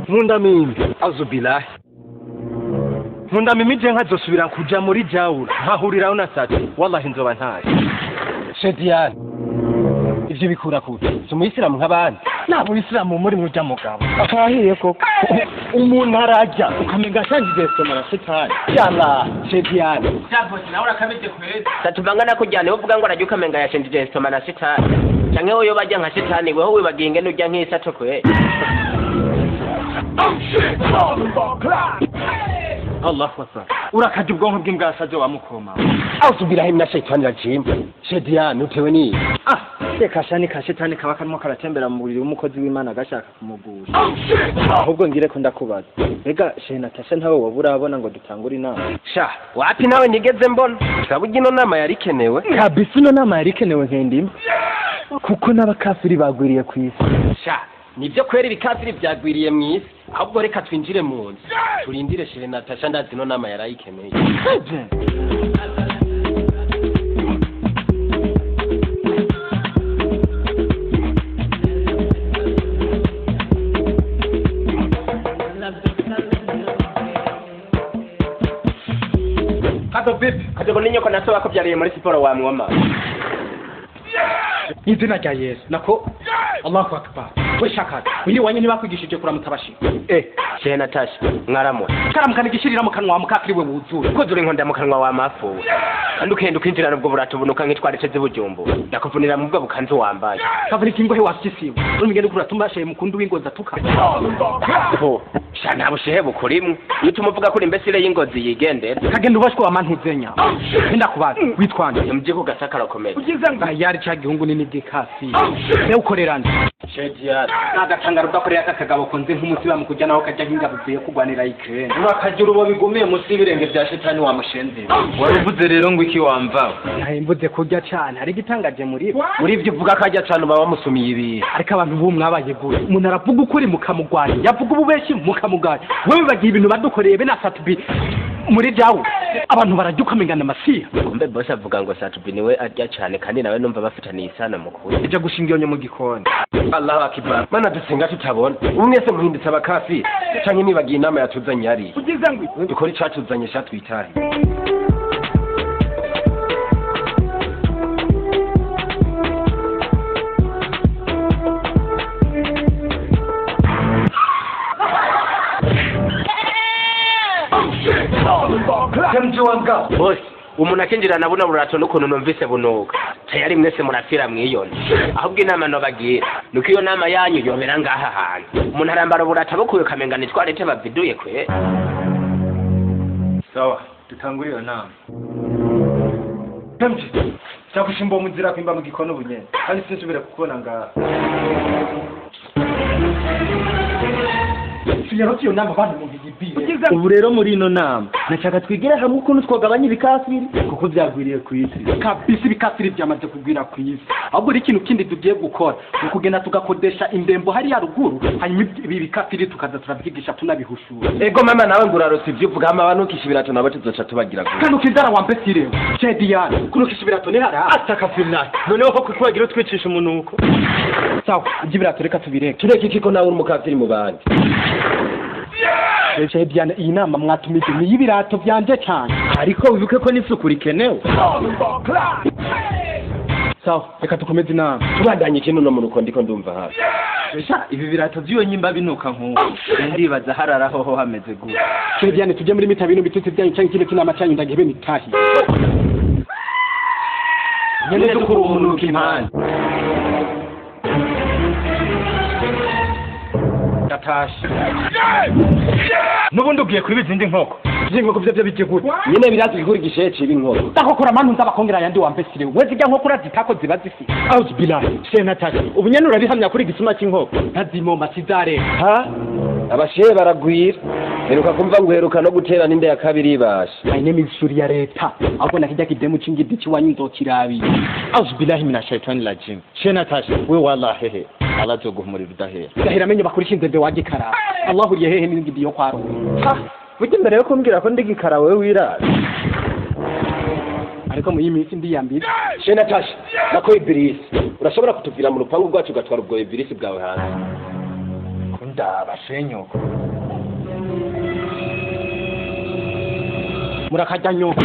nkunda mimi azubilahi nkunda mimi je nkazosubira kuja muri jawura nkahuriraho na sati wallahi nzoba ntaye Shedian ivyo bikura kuki umuyisilamu nk'abandi nabo bisilamu muri muja mugabo akahiye koko umuntu arajya ukamenga shangize somara sitani yalla Shedian cyabo nawe akabeje kweza satuvangana kujyana uvuga ngo arajya ukamenga yashenjije somara sitani canke wowe bajya nka sitani weho wibaginge n'ujya nk'isato kwe Allah wasa urakaje ubwonko bw'imbwasaje wa mukoma ausubiraho na shaytani rajim Shedian utewe ni reka shani ka shetani kaba karimo karatembera mu buriri w'umukozi w'Imana gashaka kumugusha ahubwo ngire ko ndakubaza rega shena tasha ntawe wabura abona ngo dutangura inama sha wapi nawe nigeze mbona sabugi no nama yarikenewe kabisa no nama yarikenewe nkendimo kuko n'abakafiri bagwiriye ku isi sha nibyo kwera ibikafiri byagwiriye mu isi ahubwo reka twinjire mu nzu turindire shena tasha ndazi no nama yarayikeneye Kadogo ninyo ko nasoba ko byariye muri siporo wa mwoma izina rya Yesu nako Allahu akbar we shaka uyi wanye ntibakwigishije kuramutsa abashi shena tashi mwaramo karamukana igishirira mu kanwa wa mukafiri we wuzura ko dure nkonda mu kanwa wa mafu kandi ukenda ukinjirana ubwo buratu bunuka nk'itwaretse z'ibujumbu ndakuvunira mu bwo bukanzu wambaye kavurika ingohe wasisiwe urumigende kuratuma shaye mukundu w'ingozi atuka shana bushehe bukurimwe iyo tumuvuga kuri imbesire y'ingozi yigendera kagenda ubashwe wa mantuzenya nda kubaza witwanje muje ku gasakara komeye ugize ngo yari cya gihungu nini dikasi ne ukorerana Shedian nagatangara udakorera akagabo konze nk'umusi bamukujya naho kajya hingabuye kugwanira Ukraine urakagira ubo bigomeye musi ibirenge bya shetani wa mushenze waruvuze rero ngo iki wamva mvuze kurya cyane hari gitangaje muri ibyo uvuga kajya cyane baba bamusumiye ibi ariko abantu bo mwabaye gure umuntu aravuga ukuri mukamugwanya yavuga ububeshi mukamugwanya wewe bagiye ibintu badukoreye be na Satubi muri jawu abantu barajukamengana masiya kumbe boss avuga ngo Satubi niwe arya cyane kandi nawe numva bafitaniye isano mukuru ije gushingiye mu gikoni Allahu akbar mana dusenga tutabona umwese muhinditse abakafi cyane nibagiye inama yatuzanye ari ugize ngo dukora icatuzanye shatwitari boss umuntu akinjirana buno burato n'ukuntu numvise bunuka tayari mwese murafira mwiyona ahubwo inama no bagira nuko iyo nama yanyu yobera ngaha hantu umuntu arambara burato bukuye kamengana itwarete baviduye kwe sawa dutangura iyo nama Kamji cyakushimba mu nzira kwimba mu gikono bunye kandi sinsubira kukubona ngaha Yaroti yo nama bandi mu bigibire ubu rero muri ino nama nashaka twigire hamwe ukuntu twogabanya ibikafiri kuko byagwiriye ku isi kabisa ibikafiri byamaze kugwira ku isi ahubwo ikintu kindi tugiye gukora ni kugenda tugakodesha indembo hari ya ruguru hanyuma ibi bikafiri tukaza turabyigisha tunabihushura ego mama nawe ngurarose ibyo uvuga ama abantu kishibirato nabo tuzoca tubagira gute kandi ukizara wa mpesire Shedian kuno kishibirato ni hara atakafirna noneho ko kwigira twicisha umuntu uko sawa ibirato reka tubireke tureke kiko nawe uri umukafiri mu bandi Shedian iyi nama mwatumije ni y'ibirato byanje cyane ariko wibuke ko n'isuku rikenewe sawa reka tukomeze inama tubandanye ikintu no mu ruko ndiko ndumva hafi ibi birato by'iyo nyimba binuka nk'uko ndibaza hararaho ho hameze gute Shedian tujye muri mitabino bitutse byanyu cyangwa ikindi kinama cyanyu ndagebe mitahi nyene dukuru umuntu kimana Tashi nubundi ugiye kuri bizindi nkoko inkoko byo bije gute nyine birazwi kuri gishece ibinkoko ndakokora manu nzabakongera yandi wampesire wezi jya nkoko urazitako ziba zisi out bilahi shena tashi ubu nyene urabihamya kuri gisuma cy'inkoko ntazimo masizare abashehe baragwira heruka kumva ngo heruka no gutera n'inde ya kabiri ibasha ayine mishuri ya leta ahubwo nakijya kidemu cingidi ciwanyu nzokirabi out bilahi mina shaitani rajim shena tashi we wallahi he alazo guhumurira udahera gahera menye bakurishinze mbe wagikara Allahu yehehe n'ingidi yo kwaro Bujye mbere yo kumbwira ko ndigikara wewe wirara ariko mu yiminsi ndiyambira shena tashi nako Ibilisi urashobora kutuvira mu rupangu rwacu gatwara ubwo Ibilisi bwawe hanze mundaba shenyoko murakarya nyoko